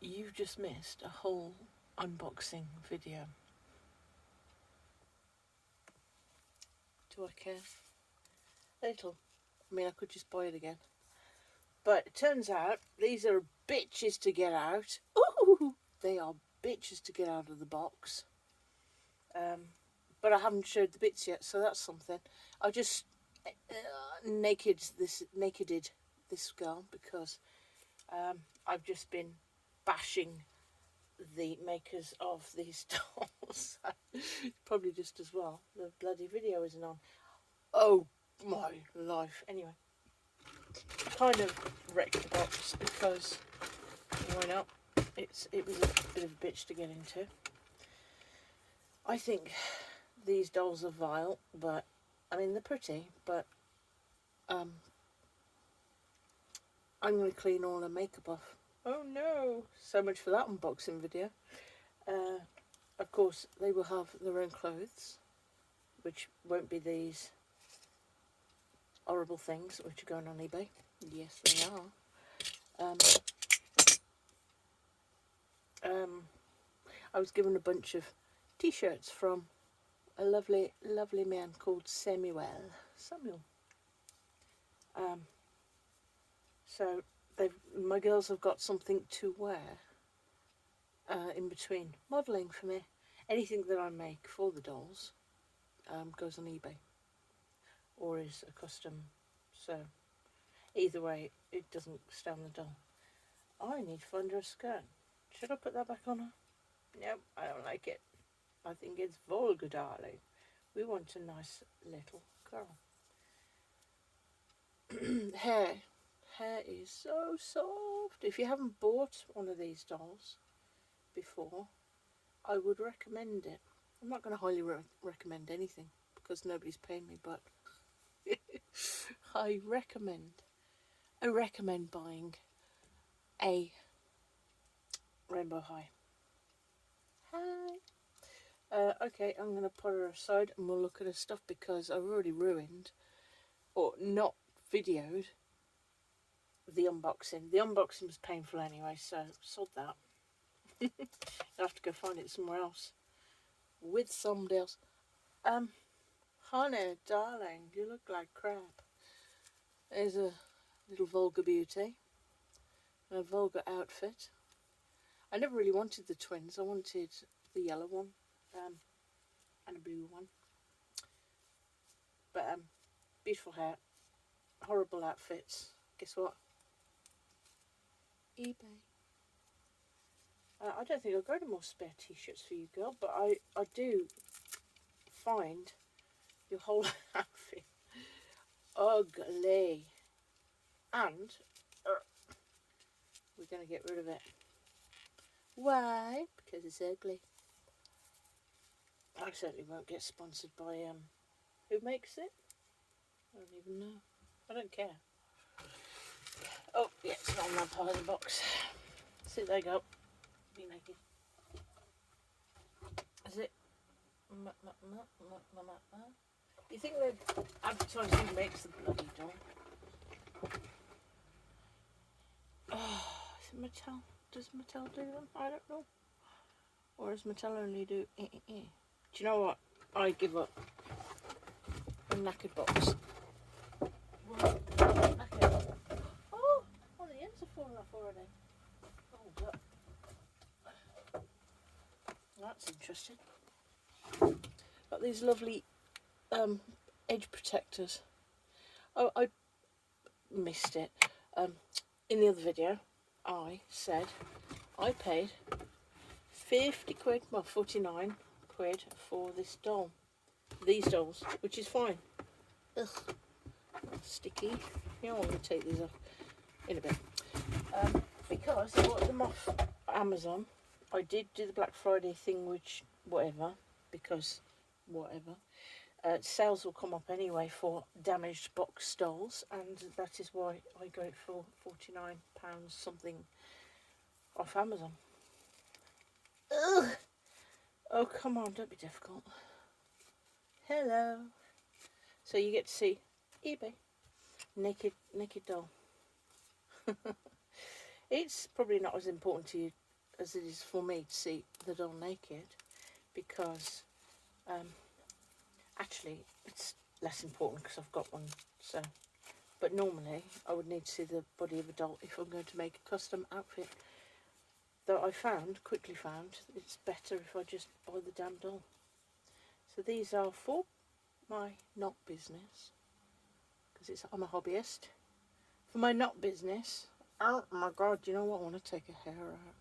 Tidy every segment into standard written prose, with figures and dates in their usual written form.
you've just missed a whole unboxing video. Do I care? A little. I mean, I could just buy it again. But it turns out these are bitches to get out. Ooh, they are bitches to get out of the box. But I haven't showed the bits yet, so that's something. I just nakeded this girl because I've just been bashing the makers of these dolls. Probably just as well. The bloody video isn't on. Oh my life. Anyway, I kind of wrecked the box because why not? It was a bit of a bitch to get into. I think these dolls are vile, but I mean they're pretty, but I'm going to clean all the makeup off. Oh no! So much for that unboxing video. Of course, they will have their own clothes, which won't be these horrible things which are going on eBay. Yes, they are. I was given a bunch of t-shirts from a lovely, lovely man called Samuel. So my girls have got something to wear in between modelling for me. Anything that I make for the dolls goes on eBay or is a custom. So either way, it doesn't stay on the doll. I need to find her a skirt. Should I put that back on her? Nope, I don't like it. I think it's vulgar, darling. We want a nice little girl. Hair is so soft. If you haven't bought one of these dolls before, I would recommend it. I'm not going to highly recommend anything because nobody's paying me, but I recommend buying a Rainbow High. Hi. Okay, I'm going to put her aside and we'll look at her stuff because I've already ruined or not videoed the unboxing. The unboxing was painful anyway, so sod that. I'll have to go find it somewhere else with somebody else. Honey, darling, you look like crap. There's a little vulgar beauty, a vulgar outfit. I never really wanted the twins. I wanted the yellow one and a blue one. But beautiful hair, horrible outfits. Guess what? eBay. I don't think I've got any more spare t-shirts for you, girl, but I do find your whole outfit ugly. And we're going to get rid of it. Why? Because it's ugly. I certainly won't get sponsored by who makes it? I don't even know. I don't care. Oh, yeah, it's not on that part of the box. See, there you go. Be naked. Is it? You think the advertising makes the bloody doll? Oh, is it Mattel? Does Mattel do them? I don't know. Or does Mattel only do Do you know what? I give up. A knackered box. Well, knackered. Oh, one of the ends have fallen off already. Oh, look. That's interesting. Got these lovely edge protectors. Oh, I missed it. In the other video, I said I paid 50 quid, well 49 quid for this doll. These dolls, which is fine. Ugh, sticky. Yeah, I'm going to take these off in a bit. Because I bought them off Amazon. I did do the Black Friday thing, which, whatever, because whatever. Sales will come up anyway for damaged box dolls, and that is why I got it for £49 something off Amazon. Ugh. Oh, come on, don't be difficult. Hello. So you get to see eBay. Naked doll. It's probably not as important to you as it is for me to see the doll naked, because actually it's less important because I've got one. So, but normally I would need to see the body of a doll if I'm going to make a custom outfit. Though I quickly found, it's better if I just buy the damn doll. So these are for my not business, because I'm a hobbyist. For my not business, oh my god, you know what, I want to take a hair out.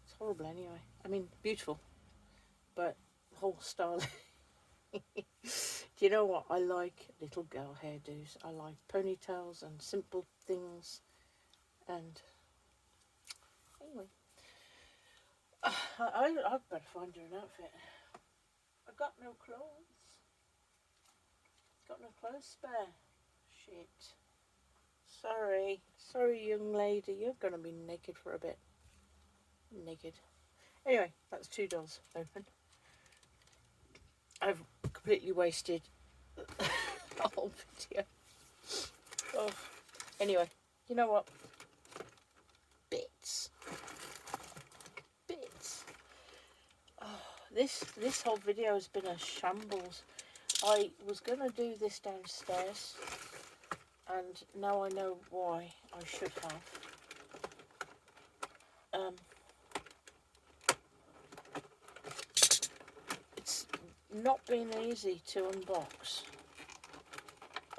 It's horrible anyway. I mean, beautiful, but whole style. Do you know what, I like little girl hairdos. I like ponytails and simple things. And anyway, I'd better find her an outfit. I've got no clothes. Got no clothes spare. Shit. Sorry, young lady. You're going to be naked for a bit. Naked. Anyway, that's $2 open. I've completely wasted the whole video. Oh. Anyway, you know what? Bits. Oh, this whole video has been a shambles. I was going to do this downstairs, and now I know why I should have. It's not been easy to unbox.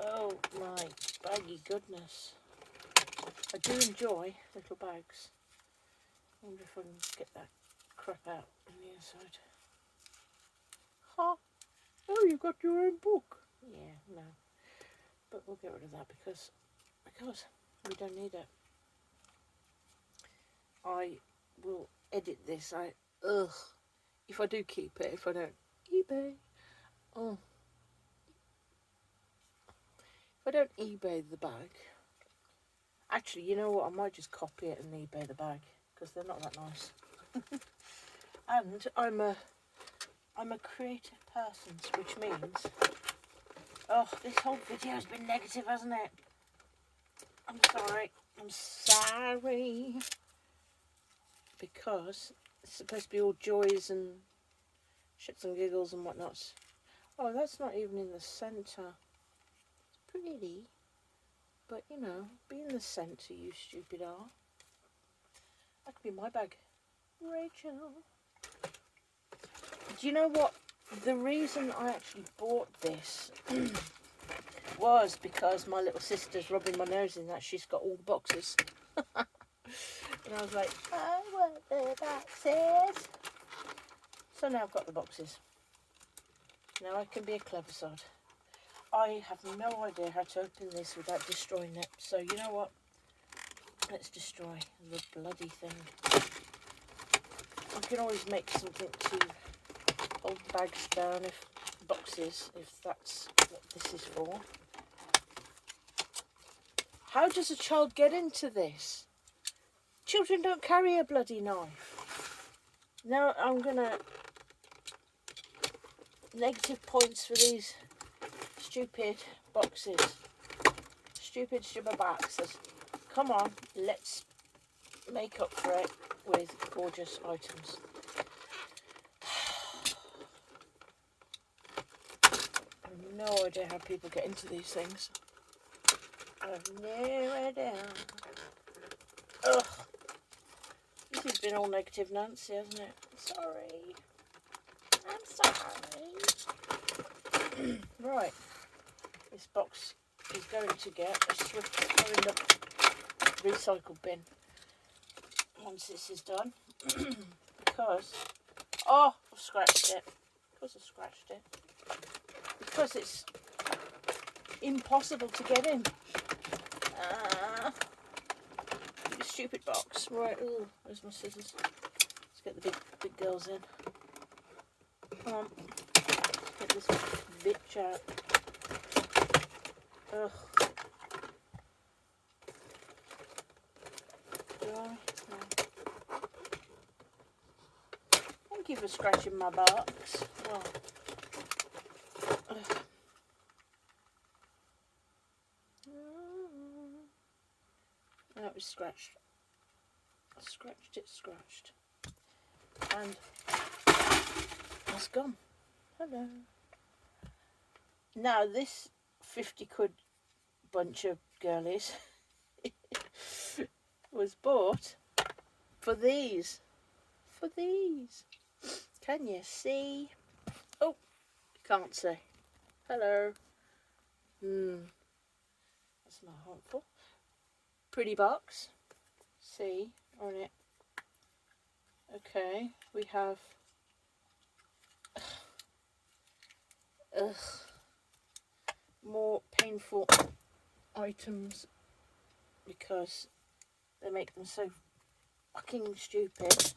Oh my baggy goodness. I do enjoy little bags. I wonder if I can get that crap out on the inside. Ha! Oh, you've got your own book. Yeah, no. But we'll get rid of that because we don't need it. I will edit this. If I do keep it, if I don't eBay. Oh. If I don't eBay the bag. Actually, you know what? I might just copy it and eBay the bag, because they're not that nice. And I'm a creative person, which means, oh, this whole video has been negative, hasn't it? I'm sorry. Because it's supposed to be all joys and shits and giggles and whatnots. Oh, that's not even in the centre. It's pretty. But, you know, be in the centre, you stupid R. That could be my bag. Rachel. Do you know what? The reason I actually bought this was because my little sister's rubbing my nose in that she's got all the boxes. And I was like, I want the boxes. So now I've got the boxes. Now I can be a clever sod. I have no idea how to open this without destroying it. So you know what? Let's destroy the bloody thing. I can always make something to hold bags down, boxes, if that's what this is for. How does a child get into this? Children don't carry a bloody knife. Now I'm gonna negative points for these stupid boxes. Stupid boxes. Come on, let's make up for it with gorgeous items. I have no idea how people get into these things. I have no idea. Ugh. This has been all negative Nancy, hasn't it? Sorry. I'm sorry. Right. This box is going to get a swift throw in the recycle bin once this is done. Because, oh, I've scratched it. Because I scratched it. Because it's impossible to get in. You stupid box. Right, ooh, where's my scissors? Let's get the big girls in. Come on. Let's get this bitch out. Ugh. Do I? No. Thank you for scratching my box. Oh. That was scratched. I scratched it, scratched. and it's gone. Hello. Now this 50 quid bunch of girlies was bought for these. For these. Can you see? Oh, can't see. Hello. That's not helpful. Pretty box. See on it. Okay, we have more painful items because they make them so fucking stupid.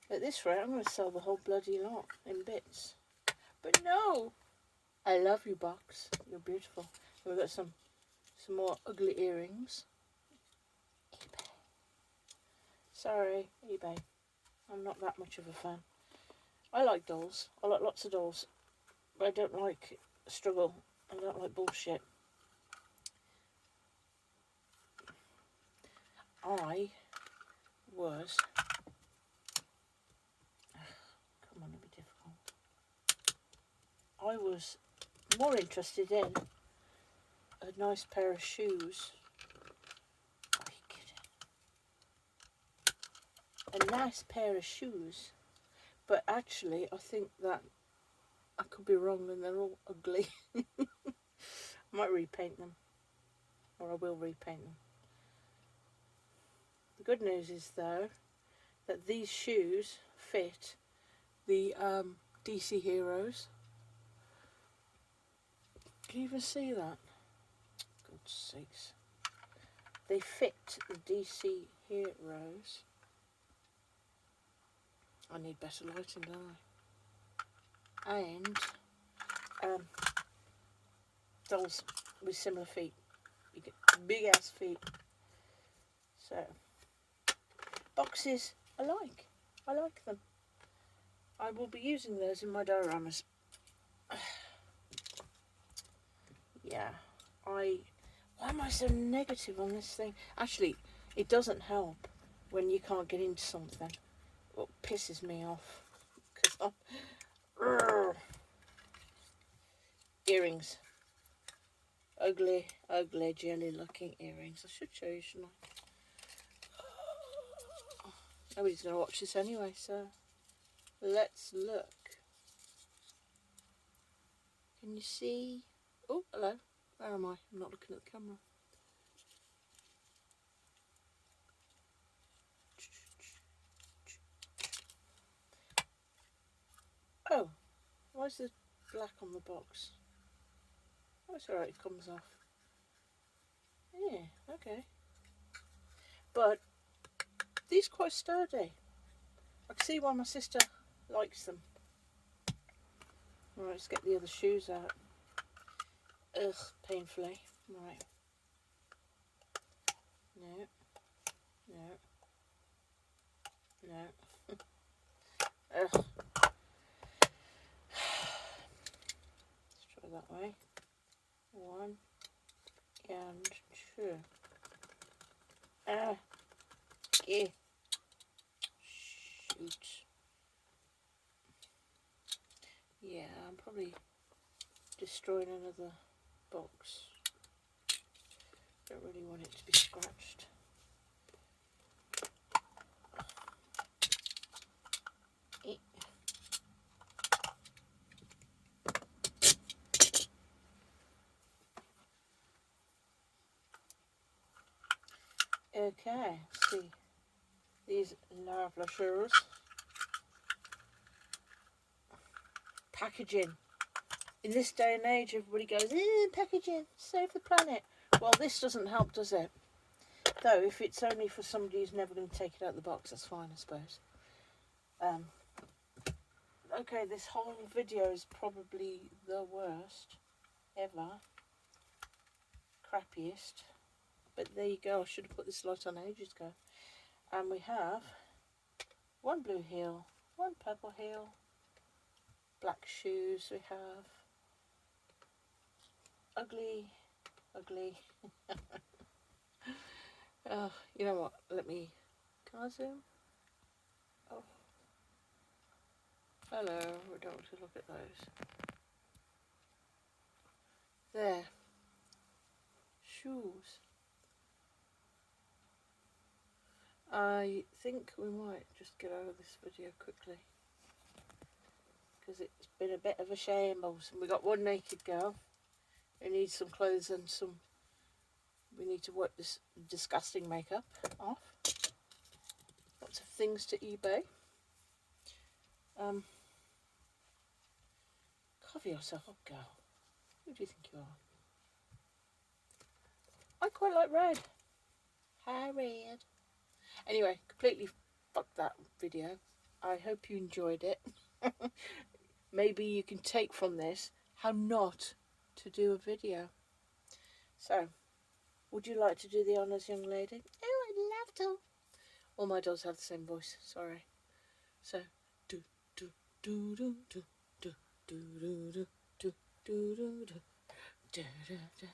At this rate, I'm going to sell the whole bloody lot in bits. But no! I love you, box. You're beautiful. And we've got some more ugly earrings. eBay. Sorry, eBay. I'm not that much of a fan. I like dolls. I like lots of dolls. But I don't like struggle. I don't like bullshit. I was... Come on, it'll be difficult. I was more interested in a nice pair of shoes. Are you kidding? A nice pair of shoes. But actually, I think that I could be wrong and they're all ugly. I might repaint them. Or I will repaint them. The good news is, though, that these shoes fit the DC Heroes. Can you even see that? God's sakes. They fit the DC Heroes. I need better lighting, don't I? And dolls with similar feet. You get big ass feet. So boxes I like them. I will be using those in my dioramas. Yeah, why am I so negative on this thing? Actually, it doesn't help when you can't get into something. What pisses me off, because earrings, ugly jelly looking earrings. I should show you, shouldn't I? Nobody's going to watch this anyway, so let's look. Can you see? Oh, hello. Where am I? I'm not looking at the camera. Oh, why is the black on the box? Oh, it's alright, it comes off. Yeah, okay. But these are quite sturdy. I can see why my sister likes them. Right, let's get the other shoes out. Ugh, painfully. Right. No. Ugh. Let's try that way. 1 and 2. Yeah. Shoot. Yeah, I'm probably destroying another box. Don't really want it to be scratched. Okay, let's see these lovely shoes. Packaging. In this day and age, everybody goes, packaging, save the planet. Well, this doesn't help, does it? Though, if it's only for somebody who's never going to take it out of the box, that's fine, I suppose. Okay, this whole video is probably the worst ever. Crappiest. But there you go, I should have put this light on ages ago. And we have 1 blue heel, 1 purple heel, black shoes we have, ugly, You know what? Let me. Can I zoom? Oh, hello. We don't want to look at those. There. Shoes. I think we might just get over this video quickly, because it's been a bit of a shambles. We got one naked girl who needs some clothes and some. We need to work this disgusting makeup off. Lots of things to eBay. Cover yourself up, girl. Who do you think you are? I quite like red. Hi, red. Anyway, completely fuck that video. I hope you enjoyed it. Maybe you can take from this how not to do a video. So, would you like to do the honours, young lady? Oh, I'd love to. All my dolls have the same voice. Sorry. So, do do do do do do do do do do do do do do do.